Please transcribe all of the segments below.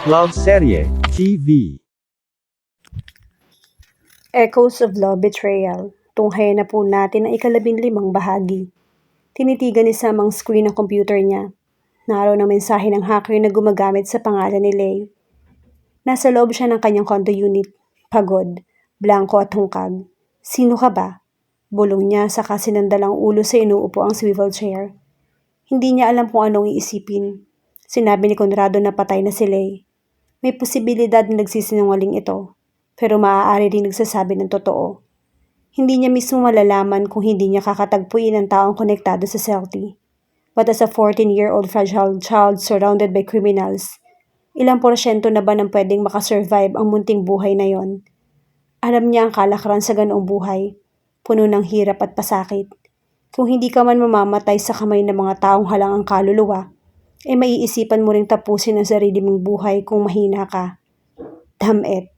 Love Serye TV. Echoes of Love Betrayal. Tunghayan na po natin ang 15 bahagi. Tinitigan ni Sam ang screen ng computer niya. Naroon ang mensahe ng hacker na gumagamit sa pangalan ni Lay. Nasa loob siya ng kanyang condo unit. Pagod, blanko at hungkag. Sino ka ba? Bulong niya sa kasinandalang ulo sa inuupo ang swivel chair. Hindi niya alam kung anong iisipin. Sinabi ni Conrado na patay na si Lay. May posibilidad na nagsisinungaling ito, pero maaari ring nagsasabi ng totoo. Hindi niya mismo malalaman kung hindi niya kakatagpuin ang taong konektado sa Celty. But as a 14-year-old fragile child surrounded by criminals, ilang porsyento na ba ng pwedeng makasurvive ang munting buhay na yon? Alam niya ang kalakaran sa ganoong buhay, puno ng hirap at pasakit. Kung hindi ka man mamamatay sa kamay ng mga taong halang ang kaluluwa, maiisipan mo ring tapusin ang sarili mong buhay kung mahina ka. Damn it.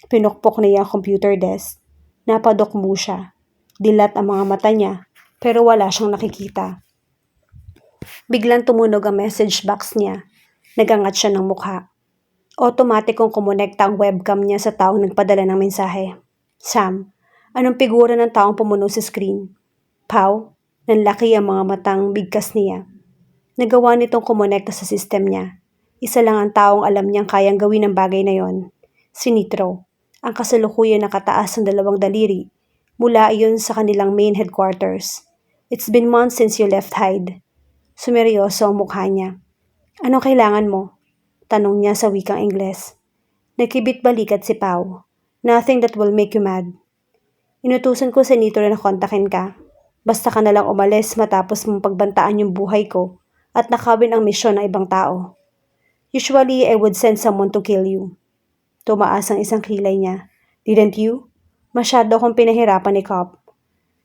Pinukpok niya ang computer desk. Napadokmo siya. Dilat ang mga mata niya, pero wala siyang nakikita. Biglang tumunog ang message box niya. Nagangat siya ng mukha. Automatikong kumonekta ang webcam niya sa taong nagpadala ng mensahe. Sam, anong figura ng taong pumuno sa screen? Pau, nanlaki ang mga matang bigkas niya. Nagawa nitong kumonekta sa system niya. Isa lang ang taong alam niyang kayang gawin ang bagay na yon. Si Nitro, ang kasalukuyan nakataas ng 2 daliri. Mula iyon sa kanilang main headquarters. It's been months since you left Hyde. Sumeryoso ang mukha niya. Anong kailangan mo? Tanong niya sa wikang Ingles. Nagkibit balikat si Pau. Nothing that will make you mad. Inutusan ko si Nitro na kontakin ka. Basta ka nalang umalis matapos mong pagbantaan yung buhay ko at nakawin ang misyon ng ibang tao. Usually, I would send someone to kill you. Tumaas ang isang kilay niya. Didn't you? Masyado akong pinahirapan ni Cop.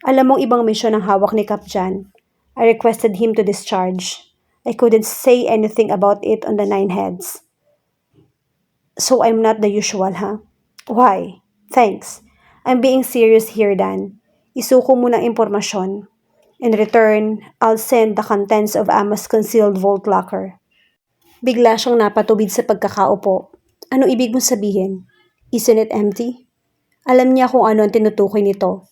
Alam mong ibang misyon ang hawak ni Cop dyan. I requested him to discharge. I couldn't say anything about it on the 9 heads. So I'm not the usual, huh? Why? Thanks. I'm being serious here, Dan. Isuko mo ng impormasyon. In return, I'll send the contents of Ama's concealed vault locker. Bigla siyang napatubid sa pagkakaupo. Ano ibig mong sabihin? Isn't it empty? Alam niya kung ano ang tinutukoy nito.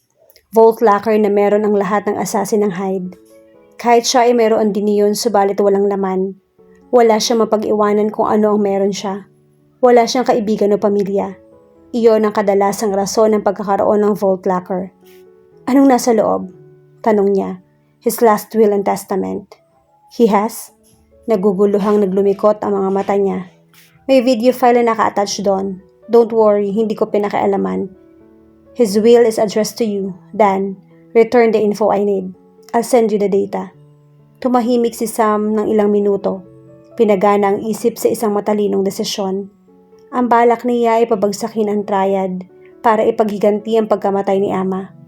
Vault locker na meron ang lahat ng assassin ng Hyde. Kahit siya ay meron din iyon subalit walang laman. Wala siyang mapag-iwanan kung ano ang meron siya. Wala siyang kaibigan o pamilya. Iyon ang kadalasang rason ng pagkakaroon ng vault locker. Anong nasa loob? Tanong niya. His last will and testament. He has? Naguguluhang naglumikot ang mga mata niya. May video file na naka-attach doon. Don't worry, hindi ko pinakialaman. His will is addressed to you. Dan, return the info I need. I'll send you the data. Tumahimik si Sam ng ilang minuto. Pinagana ang isip sa isang matalinong desisyon. Ang balak niya ay pabagsakin ang triad para ipaghiganti ang pagkamatay ni Ama.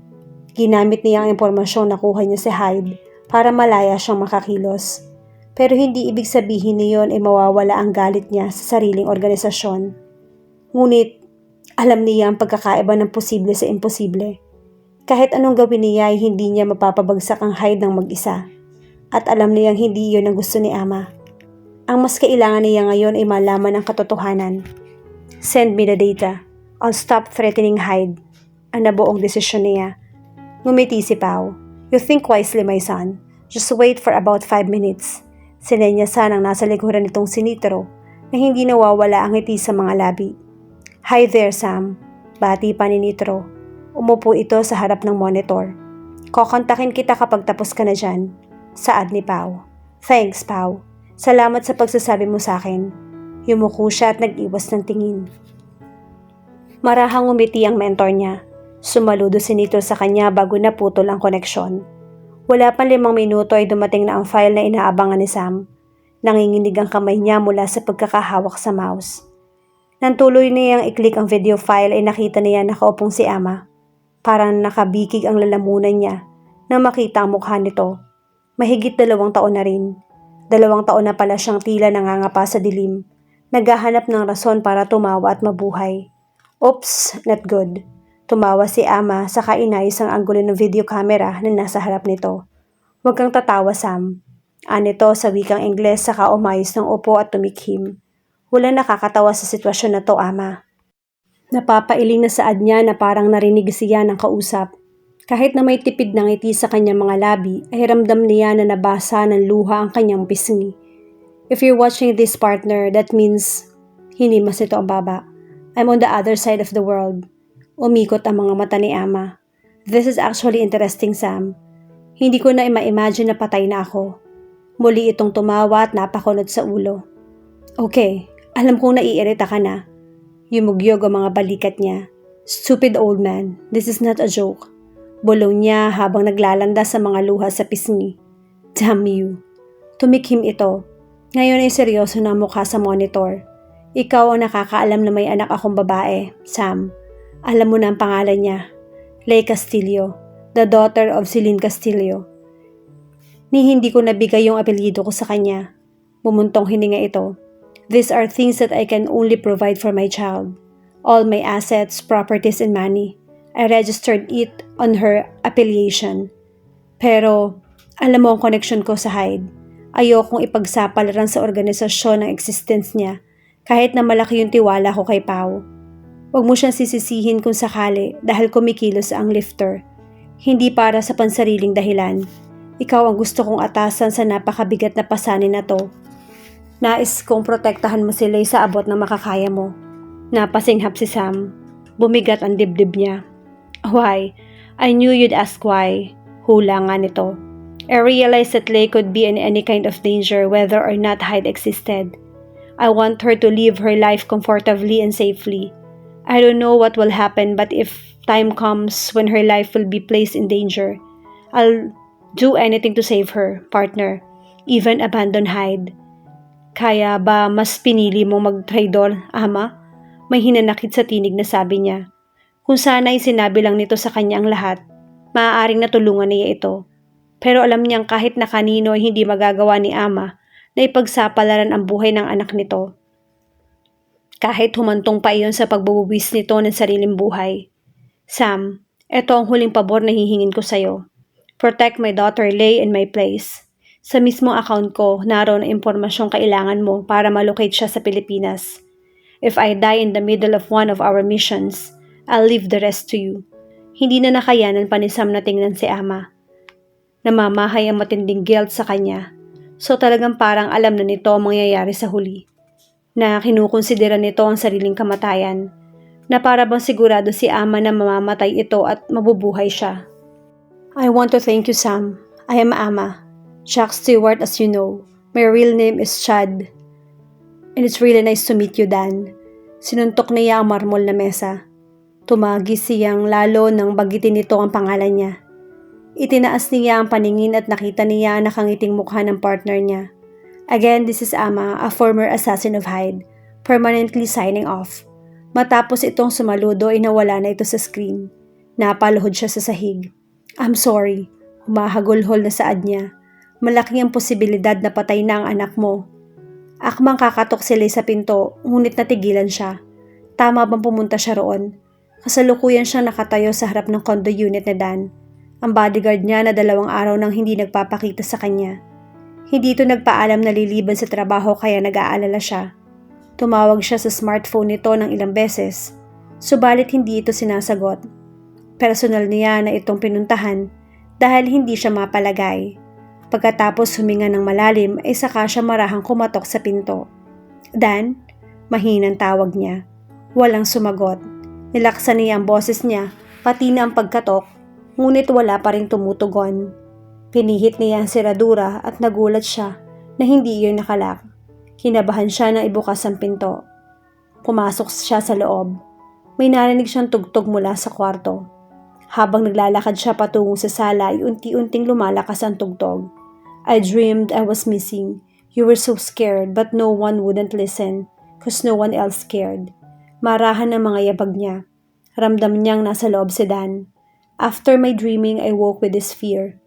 Ginamit niya ang impormasyong nakuha niya sa Hyde para malaya siyang makakilos. Pero hindi ibig sabihin niyon ay mawawala ang galit niya sa sariling organisasyon. Ngunit, alam niya ang pagkakaiba ng posible sa imposible. Kahit anong gawin niya ay hindi niya mapapabagsak ang Hyde ng mag-isa. At alam niyang hindi iyon ang gusto ni Ama. Ang mas kailangan niya ngayon ay malaman ang katotohanan. Send me the data. I'll stop threatening Hyde. Ang nabuong desisyon niya. Ngumiti si Pau. You think wisely, my son. Just wait for about 5 minutes. Sinenyasan ang nasa likuran nitong si Nitro na hindi nawawala ang ngiti sa mga labi. Hi there, Sam. Bati pa ni Nitro. Umupo ito sa harap ng monitor. Kokontakin kita kapag tapos ka na dyan. Saad ni Pau. Thanks, Pau. Salamat sa pagsasabi mo sa akin. Yumuko siya at nag-iwas ng tingin. Marahang umiti ang mentor niya. Sumaludo si Nitro sa kanya bago naputol ang koneksyon. Wala pang 5 minuto ay dumating na ang file na inaabangan ni Sam. Nanginginig ang kamay niya mula sa pagkakahawak sa mouse. Nang tuloy niyang i-click ang video file ay nakita niya nakaupong si Ama. Parang nakabikig ang lalamunan niya nang makita ang mukha nito. Mahigit 2 taon na rin. 2 taon na pala siyang tila nangangapa sa dilim. Naghahanap ng rason para tumawa at mabuhay. Oops, not good. Tumawa si Ama sa kainayos ang anggulo ng video camera na nasa harap nito. Huwag kang tatawa, Sam. Anito sa wikang Ingles saka umayos ng upo at tumikhim. Walang nakakatawa sa sitwasyon na to, Ama. Napapailing na saad niya na parang narinig siya ng kausap. Kahit na may tipid na ngiti sa kanyang mga labi, ay ramdam niya na nabasa ng luha ang kanyang pisngi. If you're watching this, partner, that means hinimas nito ang baba. I'm on the other side of the world. Umikot ang mga mata ni Ama. This is actually interesting, Sam. Hindi ko na ma-imagine na patay na ako. Muli itong tumawa at napakunot sa ulo. Okay, alam kong naiirita ka na. Yumugyog ang mga balikat niya. Stupid old man, this is not a joke. Bulong niya habang naglalanda sa mga luha sa pisngi. Damn you. Tumikhim ito. Ngayon ay seryoso na mukha sa monitor. Ikaw ang nakakaalam na may anak akong babae, Sam. Alam mo na ang pangalan niya. Ley Castillo, the daughter of Celine Castillo. Ni hindi ko nabigay yung apelyido ko sa kanya. Bumuntong hininga ito. These are things that I can only provide for my child. All my assets, properties, and money. I registered it on her affiliation. Pero, alam mo ang connection ko sa Hyde. Ayokong ipagsapalaran sa organisasyon ng existence niya, kahit na malaki yung tiwala ko kay Pao. Huwag mo siyang sisisihin kung sakali dahil kumikilos ang lifter. Hindi para sa pansariling dahilan. Ikaw ang gusto kong atasan sa napakabigat na pasanin na to. Nais kong protektahan mo sila sa abot ng makakaya mo. Napasinghap si Sam. Bumigat ang dibdib niya. Why? I knew you'd ask why. Hula nga nito. I realized that Ley could be in any kind of danger whether or not Hyde existed. I want her to live her life comfortably and safely. I don't know what will happen, but if time comes when her life will be placed in danger, I'll do anything to save her, partner. Even abandon Hyde. Kaya ba mas pinili mong mag-traidor, Ama? May hinanakit sa tinig na sabi niya. Kung sana'y sinabi lang nito sa kanya ang lahat, maaaring natulungan niya ito. Pero alam niyang kahit na kanino ay hindi magagawa ni Ama na ipagsapalaran ang buhay ng anak nito. Kahit humantong pa iyon sa pagbubuwis nito ng sariling buhay. Sam, ito ang huling pabor na hihingin ko sa'yo. Protect my daughter Ley in my place. Sa mismong account ko, naroon ang impormasyong kailangan mo para malocate siya sa Pilipinas. If I die in the middle of one of our missions, I'll leave the rest to you. Hindi na nakayanan pa ni Sam na tingnan si Ama. Namamahay ang matinding guilt sa kanya. So talagang parang alam na nito ang mangyayari sa huli. Na kinukonsidera nito ang sariling kamatayan. Na para bang sigurado si Ama na mamamatay ito at mabubuhay siya. I want to thank you, Sam. I am Ama. Jack Stewart, as you know. My real name is Chad. And it's really nice to meet you, Dan. Sinuntok niya ang marmol na mesa. Tumagi siyang lalo nang bagitin nito ang pangalan niya. Itinaas niya ang paningin at nakita niya ang nakangiting mukha ng partner niya. Again, this is Ama, a former assassin of Hyde, permanently signing off. Matapos itong sumaludo ay nawala na ito sa screen. Napaluhod siya sa sahig. I'm sorry. Humahagulhol na saad niya. Malaki ang posibilidad na patay na ang anak mo. Akmang kakatok sila sa pinto, ngunit natigilan siya. Tama bang pumunta siya roon? Kasalukuyan siyang nakatayo sa harap ng condo unit ni Dan. Ang bodyguard niya na 2 araw nang hindi nagpapakita sa kanya. Hindi ito nagpaalam na liliban sa trabaho kaya nag-aalala siya. Tumawag siya sa smartphone nito ng ilang beses, subalit hindi ito sinasagot. Personal niya na itong pinuntahan dahil hindi siya mapalagay. Pagkatapos huminga ng malalim ay saka siya marahang kumatok sa pinto. Dan, mahinang tawag niya. Walang sumagot. Nilaksan niya ang boses niya, pati na ang pagkatok, ngunit wala pa rin tumutugon. Pinihit niya ang seradura at nagulat siya na hindi iyon nakalak. Kinabahan siya na ibukas ang pinto. Pumasok siya sa loob. May narinig siyang tugtog mula sa kwarto. Habang naglalakad siya patungo sa sala ay unti-unting lumalakas ang tugtog. I dreamed I was missing. You were so scared but no one wouldn't listen cause no one else cared. Marahan ng mga yabag niya. Ramdam niyang nasa loob si Dan. After my dreaming, I woke with this fear.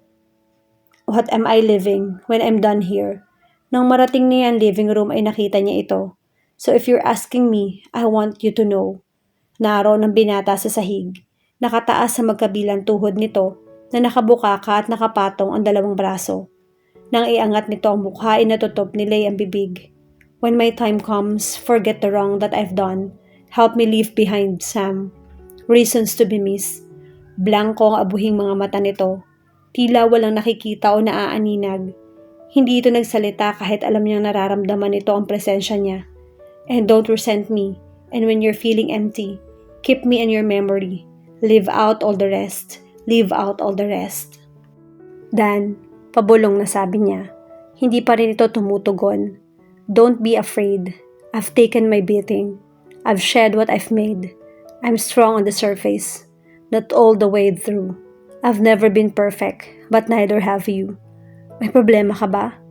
What am I living when I'm done here? Nang marating niya ang living room ay nakita niya ito. So if you're asking me, I want you to know. Naroon ang binata sa sahig. Nakataas sa magkabilang tuhod nito na nakabukaka at nakapatong ang 2 braso. Nang iangat nito ang mukha ay natutop ni Ley ang bibig. When my time comes, forget the wrong that I've done. Help me leave behind some reasons to be missed. Blanko ang abuhing mga mata nito. Tila walang nakikita o naaaninag. Hindi ito nagsalita kahit alam niyang nararamdaman nito ang presensya niya. And don't resent me. And when you're feeling empty, keep me in your memory. Leave out all the rest. Leave out all the rest. Dan, pabulong na sabi niya. Hindi pa rin ito tumutugon. Don't be afraid. I've taken my beating. I've shed what I've made. I'm strong on the surface, not all the way through. I've never been perfect, but neither have you. May problema ka ba?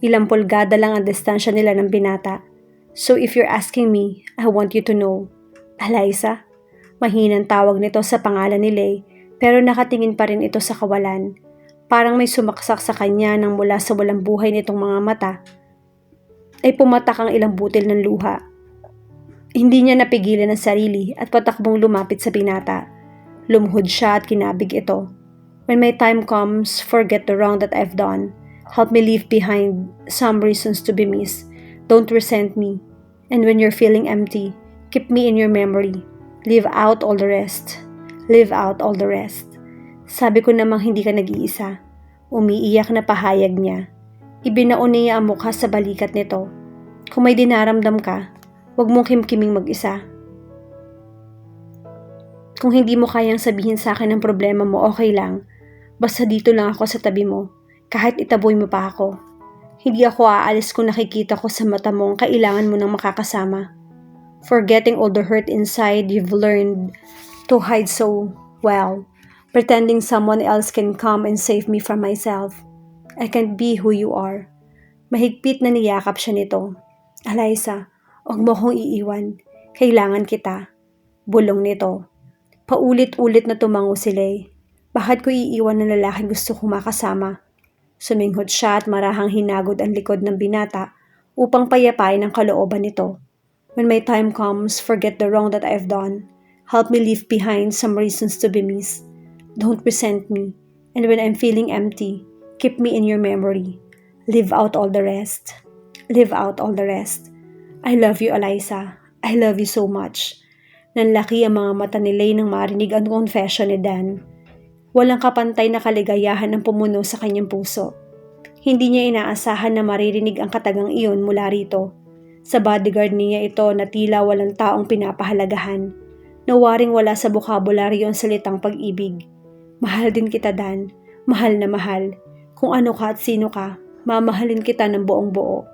Ilang pulgada lang ang distansya nila ng binata. So if you're asking me, I want you to know. Eliza? Mahinang tawag nito sa pangalan ni Lay, pero nakatingin pa rin ito sa kawalan. Parang may sumaksak sa kanya nang mula sa walang buhay nitong mga mata ay pumatak ang ilang butil ng luha. Hindi niya napigilan ang sarili at patakbong lumapit sa binata. Lumuhod siya at kinabig ito. When my time comes, forget the wrong that I've done. Help me leave behind some reasons to be missed. Don't resent me. And when you're feeling empty, keep me in your memory. Leave out all the rest. Leave out all the rest. Sabi ko namang hindi ka nag-iisa. Umiiyak na pahayag niya. Ibinaon niya ang mukha sa balikat nito. Kung may dinaramdam ka, huwag mong kimkiming mag-isa. Kung hindi mo kayang sabihin sa akin ang problema mo, okay lang. Basta dito lang ako sa tabi mo, kahit itaboy mo pa ako. Hindi ako aalis kung nakikita ko sa mata mo ang kailangan mo ng makakasama. Forgetting all the hurt inside you've learned to hide so well. Pretending someone else can come and save me from myself. I can't be who you are. Mahigpit na niyakap siya nito. Eliza, huwag mo kong iiwan. Kailangan kita. Bulong nito. Paulit-ulit na tumango si Lay. Bakit ko iiwan ng lalaking gusto kong makasama? Suminghot siya at marahang hinagod ang likod ng binata upang payapain ang kalooban nito. When my time comes, forget the wrong that I've done. Help me leave behind some reasons to be missed. Don't resent me. And when I'm feeling empty, keep me in your memory. Leave out all the rest. Leave out all the rest. I love you, Eliza. I love you so much. Nanlaki ang mga mata ni Lay nang marinig ang confession ni Dan. Walang kapantay na kaligayahan ang pumuno sa kanyang puso. Hindi niya inaasahan na maririnig ang katagang iyon mula rito. Sa bodyguard niya ito na tila walang taong pinapahalagahan. Nawaring wala sa bokabularyo ang salitang pag-ibig. Mahal din kita, Dan. Mahal na mahal. Kung ano ka at sino ka, mamahalin kita ng buong buo.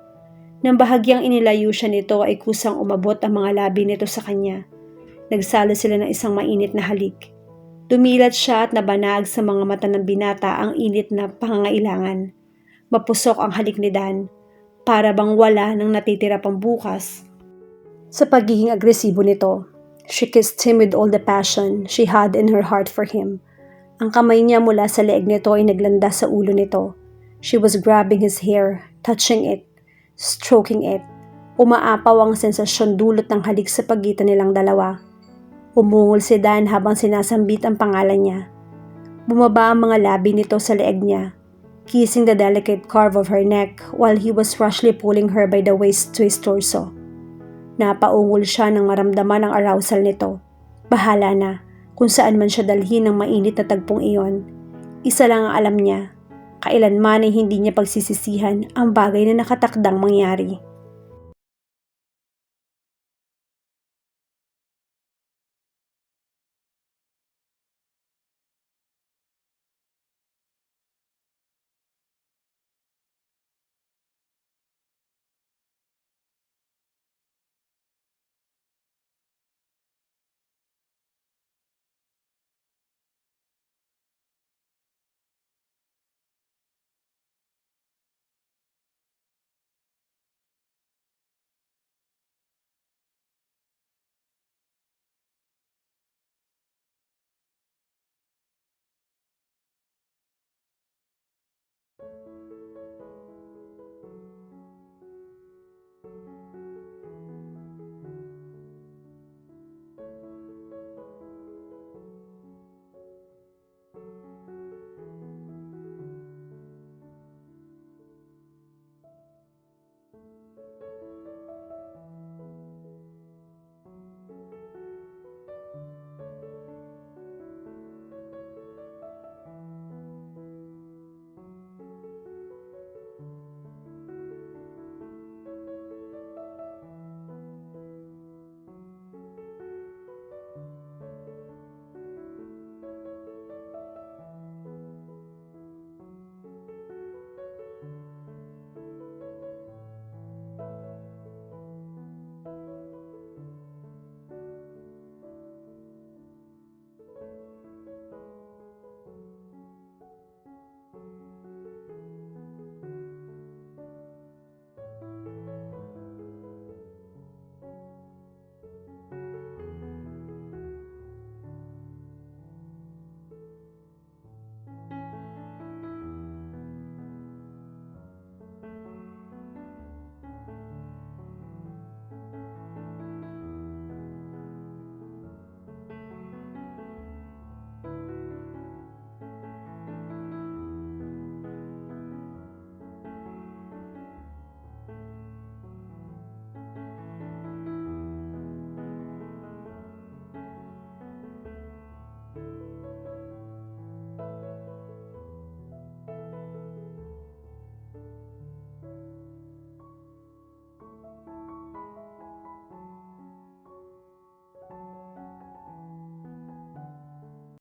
Nang bahagyang inilayo siya nito ay kusang umabot ang mga labi nito sa kanya. Nagsalo sila ng isang mainit na halik. Dumilat siya at nabanag sa mga mata ng binata ang init na pangangailangan. Mapusok ang halik ni Dan, para bang wala nang natitira pang bukas. Sa pagiging agresibo nito, she kissed him with all the passion she had in her heart for him. Ang kamay niya mula sa leeg nito ay naglanda sa ulo nito. She was grabbing his hair, touching it, stroking it. Umaapaw ang sensasyon dulot ng halik sa pagitan nilang dalawa. Umungol si Dan habang sinasambit ang pangalan niya. Bumaba ang mga labi nito sa leeg niya, kissing the delicate curve of her neck while he was rashly pulling her by the waist to his torso. Napaungol siya nang maramdaman ang arousal nito. Bahala na kung saan man siya dalhin ng mainit na tagpong iyon. Isa lang ang alam niya, kailanman ay hindi niya pagsisisihan ang bagay na nakatakdang mangyari.